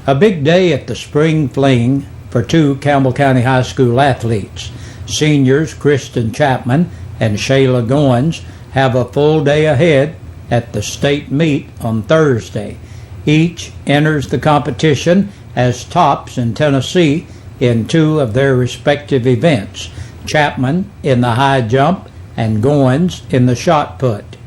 A big day at the spring fling for two Campbell County High School athletes. Seniors Kristen Chapman and Shayla Goins have a full day ahead at the state meet on Thursday. Each enters the competition as tops in Tennessee in two of their respective events, Chapman in the high jump and Goins in the shot put.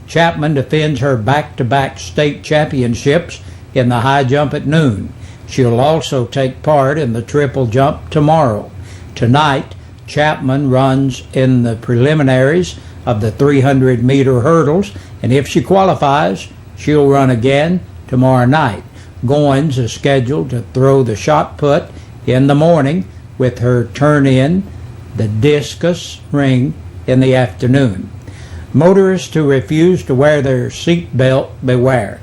Chapman defends her back-to-back state championships in the high jump at noon. She'll also take part in the triple jump tomorrow. Tonight, Chapman runs in the preliminaries of the 300-meter hurdles, and if she qualifies, she'll run again tomorrow night. Goins is scheduled to throw the shot put in the morning with her turn in the discus ring in the afternoon. Motorists who refuse to wear their seat belt, beware.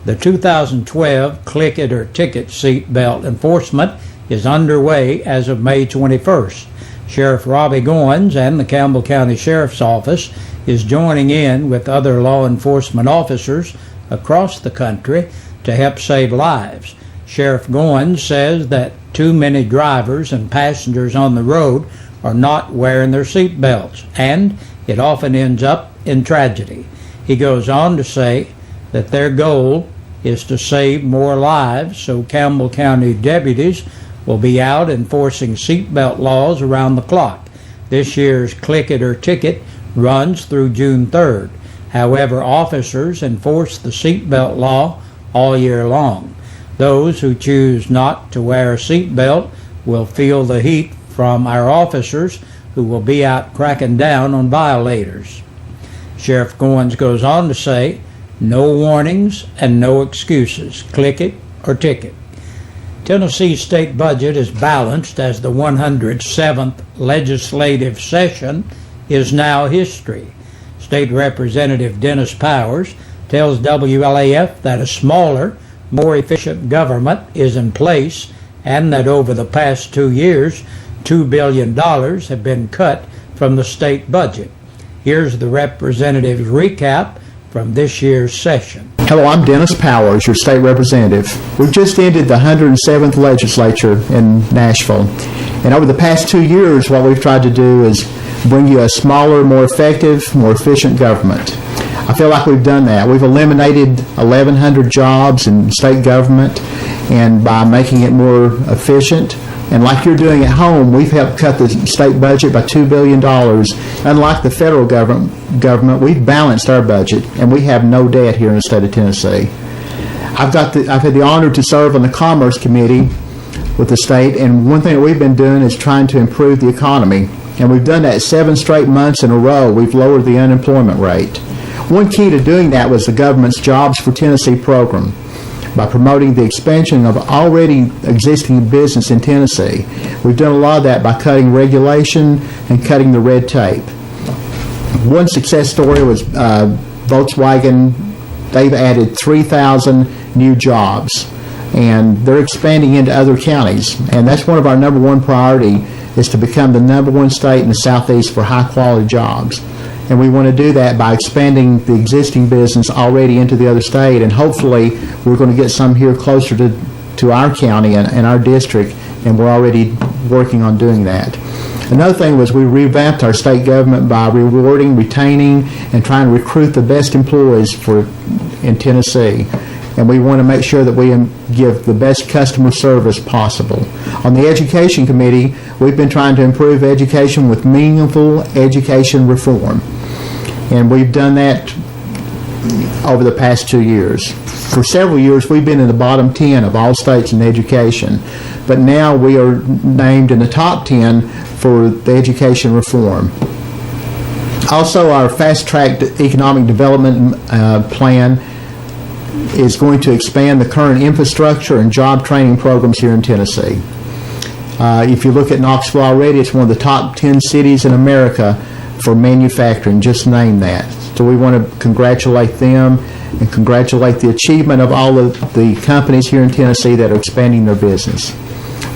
The 2012 Click It or Ticket seat belt enforcement is underway as of May 21st. Sheriff Robbie Goins and the Campbell County Sheriff's Office is joining in with other law enforcement officers across the country to help save lives. Sheriff Goins says that too many drivers and passengers on the road are not wearing their seat belts, and it often ends up in tragedy. He goes on to say that their goal is to save more lives, so Campbell County deputies will be out enforcing seatbelt laws around the clock. This year's Click It or Ticket runs through June 3rd. However, officers enforce the seatbelt law all year long. Those who choose not to wear a seatbelt will feel the heat from our officers, who will be out cracking down on violators. Sheriff Goins goes on to say, no warnings and no excuses. Click it or ticket. Tennessee's state budget is balanced as the 107th legislative session is now history. State Representative Dennis Powers tells WLAF that a smaller, more efficient government is in place and that over the past 2 years, $2 billion have been cut from the state budget. Here's the representative's recap from this year's session. Hello, I'm Dennis Powers, your state representative. We've just ended the 107th legislature in Nashville. And over the past 2 years, what we've tried to do is bring you a smaller, more effective, more efficient government. I feel like we've done that. We've eliminated 1,100 jobs in state government, and by making it more efficient, and like you're doing at home, we've helped cut the state budget by $2 billion. Unlike the federal government, we've balanced our budget, and we have no debt here in the state of Tennessee. I've had the honor to serve on the Commerce Committee with the state, and one thing that we've been doing is trying to improve the economy. And we've done that 7 straight months in a row. We've lowered the unemployment rate. One key to doing that was the government's Jobs for Tennessee program. By promoting the expansion of already existing business in Tennessee, we've done a lot of that by cutting regulation and cutting the red tape. One success story was Volkswagen. They've added 3,000 new jobs, and they're expanding into other counties. And that's one of our number one priority, is to become the number one state in the Southeast for high-quality jobs. And we want to do that by expanding the existing business already into the other state, and hopefully we're going to get some here closer to our county and our district, and we're already working on doing that. Another thing was we revamped our state government by rewarding, retaining, and trying to recruit the best employees in Tennessee. And we want to make sure that we give the best customer service possible. On the Education Committee, we've been trying to improve education with meaningful education reform. And we've done that over the past 2 years. For several years, we've been in the bottom 10 of all states in education. But now we are named in the top 10 for the education reform. Also, our fast-tracked economic development plan is going to expand the current infrastructure and job training programs here in Tennessee. If you look at Knoxville already, it's one of the top 10 cities in America for manufacturing, just name that. So we want to congratulate them and congratulate the achievement of all of the companies here in Tennessee that are expanding their business.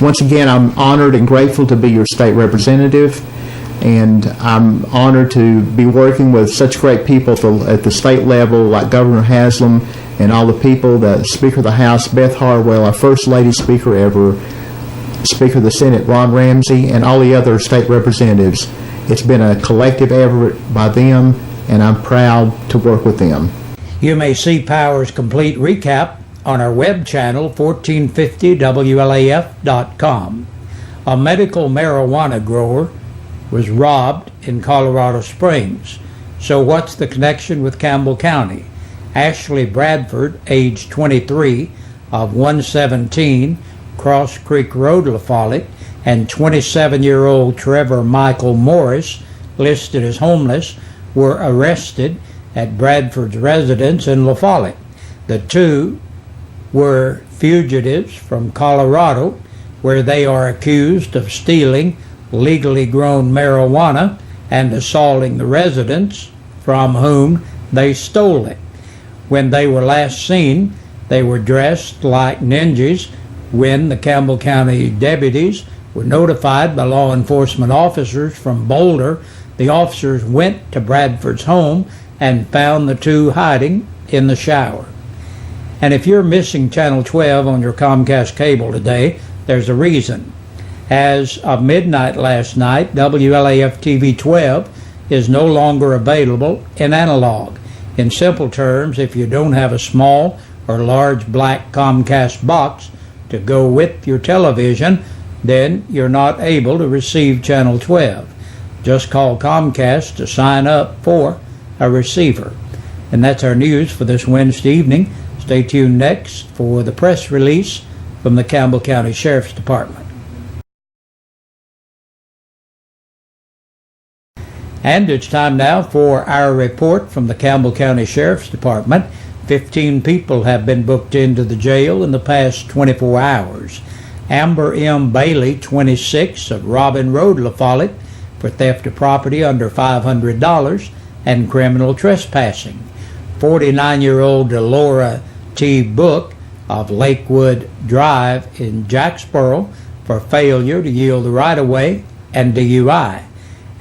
Once again, I'm honored and grateful to be your state representative, and I'm honored to be working with such great people at the state level like Governor Haslam and all the people, the Speaker of the House, Beth Harwell, our First Lady Speaker ever, Speaker of the Senate, Ron Ramsey, and all the other state representatives. It's been a collective effort by them, and I'm proud to work with them. You may see Power's complete recap on our web channel, 1450WLAF.com. A medical marijuana grower was robbed in Colorado Springs. So what's the connection with Campbell County? Ashley Bradford, age 23, of 117 Cross Creek Road, La Follette, and 27-year-old Trevor Michael Morris, listed as homeless, were arrested at Bradford's residence in La Follette. The two were fugitives from Colorado, where they are accused of stealing legally grown marijuana and assaulting the residents from whom they stole it. When they were last seen, they were dressed like ninjas. When the Campbell County deputies were notified by law enforcement officers from Boulder, the officers went to Bradford's home and found the two hiding in the shower. And if you're missing Channel 12 on your Comcast cable today, there's a reason. As of midnight last night, WLAF TV 12 is no longer available in analog. In simple terms, if you don't have a small or large black Comcast box to go with your television, then you're not able to receive Channel 12. Just call Comcast to sign up for a receiver. And that's our news for this Wednesday evening. Stay tuned next for the press release from the Campbell County Sheriff's Department. And it's time now for our report from the Campbell County Sheriff's Department. 15 people have been booked into the jail in the past 24 hours. Amber M. Bailey, 26, of Robin Road, La Follette, for theft of property under $500 and criminal trespassing. 49-year-old Delora T. Book of Lakewood Drive in Jacksboro for failure to yield the right-of-way and DUI.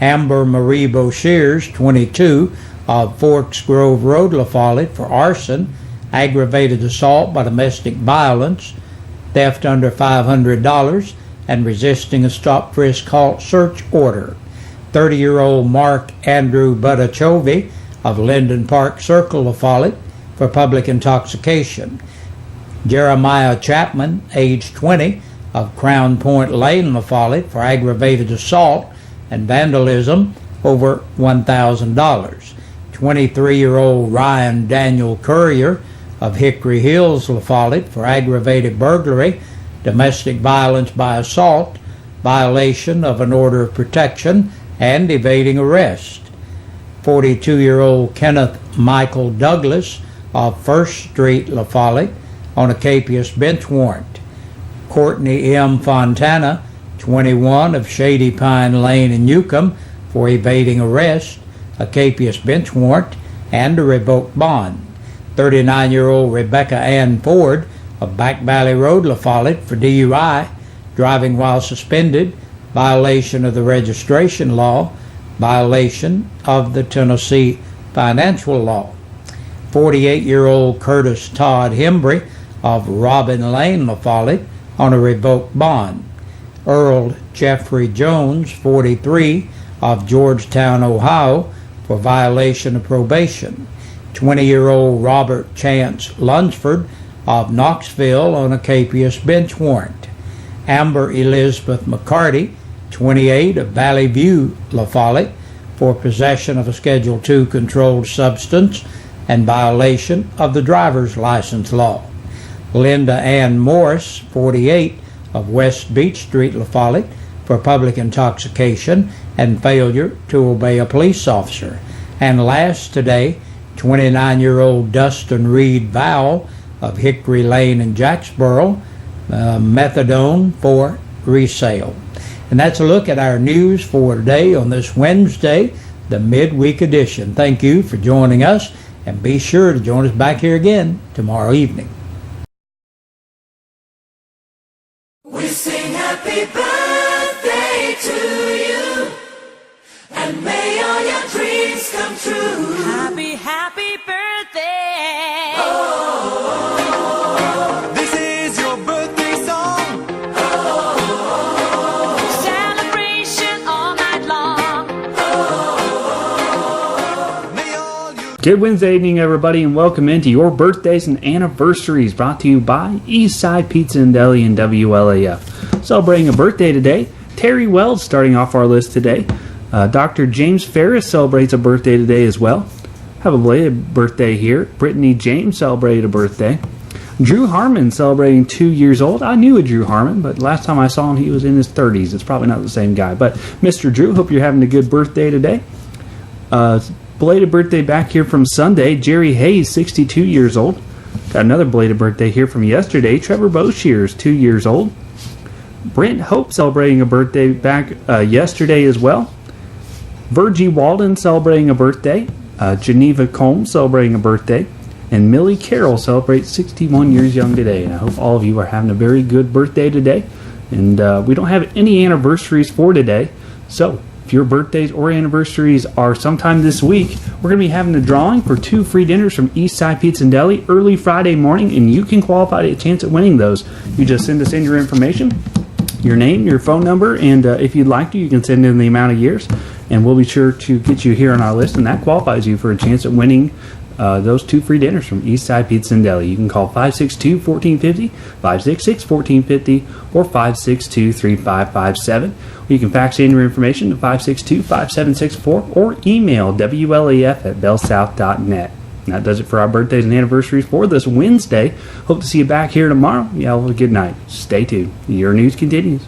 Amber Marie Boshears, 22, of Forks Grove Road, La Follette, for arson, aggravated assault by domestic violence, theft under $500, and resisting a stop-frisk-halt search order. 30-year-old Mark Andrew Buttachovi of Linden Park Circle, La Follette, for public intoxication. Jeremiah Chapman, age 20, of Crown Point Lane, La Follette, for aggravated assault and vandalism over $1,000. 23-year-old Ryan Daniel Courier of Hickory Hills, La Follette, for aggravated burglary, domestic violence by assault, violation of an order of protection, and evading arrest. 42-year-old Kenneth Michael Douglas of First Street, La Follette, on a capious bench warrant. Courtney M. Fontana, 21, of Shady Pine Lane in Newcomb, for evading arrest, a capious bench warrant, and a revoked bond. 39-year-old Rebecca Ann Ford of Back Valley Road, La Follette, for DUI, driving while suspended, violation of the registration law, violation of the Tennessee financial law. 48-year-old Curtis Todd Hembry of Robin Lane, La Follette, on a revoked bond. Earl Jeffrey Jones, 43, of Georgetown, Ohio, for violation of probation. 20-year-old Robert Chance Lunsford of Knoxville, on a capious bench warrant. Amber Elizabeth McCarty, 28, of Valley View, La Follette, for possession of a Schedule II controlled substance and violation of the driver's license law. Linda Ann Morris, 48, of West Beach Street, La Follette, for public intoxication and failure to obey a police officer. And last today, 29-year-old Dustin Reed Vowell of Hickory Lane in Jacksboro, methadone for resale. And that's a look at our news for today on this Wednesday, the midweek edition. Thank you for joining us, and be sure to join us back here again tomorrow evening. We sing happy birthday to you, and may all your dreams come true. Happy, happy birthday. Oh. Good Wednesday evening, everybody, and welcome into your birthdays and anniversaries, brought to you by Eastside Pizza and Deli and WLAF. Celebrating a birthday today, Terry Wells starting off our list today. Dr. James Ferris celebrates a birthday today as well. Have a belated birthday here. Brittany James celebrated a birthday. Drew Harmon celebrating 2 years old. I knew a Drew Harmon, but last time I saw him, he was in his 30s. It's probably not the same guy. But Mr. Drew, hope you're having a good birthday today. Belated birthday back here from Sunday, Jerry Hayes, 62 years old. Got another belated birthday here from yesterday, Trevor Boshears, 2 years old. Brent Hope celebrating a birthday back yesterday as well. Virgie Walden celebrating a birthday. Geneva Combs celebrating a birthday. And Millie Carroll celebrates 61 years young today. And I hope all of you are having a very good birthday today. And we don't have any anniversaries for today. So if your birthdays or anniversaries are sometime this week, we're going to be having a drawing for 2 free dinners from Eastside Pizza and Deli early Friday morning, and you can qualify to a chance at winning those. You just send us in your information, your name, your phone number, and if you'd like to, you can send in the amount of years, and we'll be sure to get you here on our list, and that qualifies you for a chance at winning those 2 free dinners from Eastside Pizza and Deli. You can call 562-1450, 566-1450, or 562-3557. You can fax in your information to 562-5764 or email WLAF@bellsouth.net. And that does it for our birthdays and anniversaries for this Wednesday. Hope to see you back here tomorrow. You have a good night. Stay tuned. Your news continues.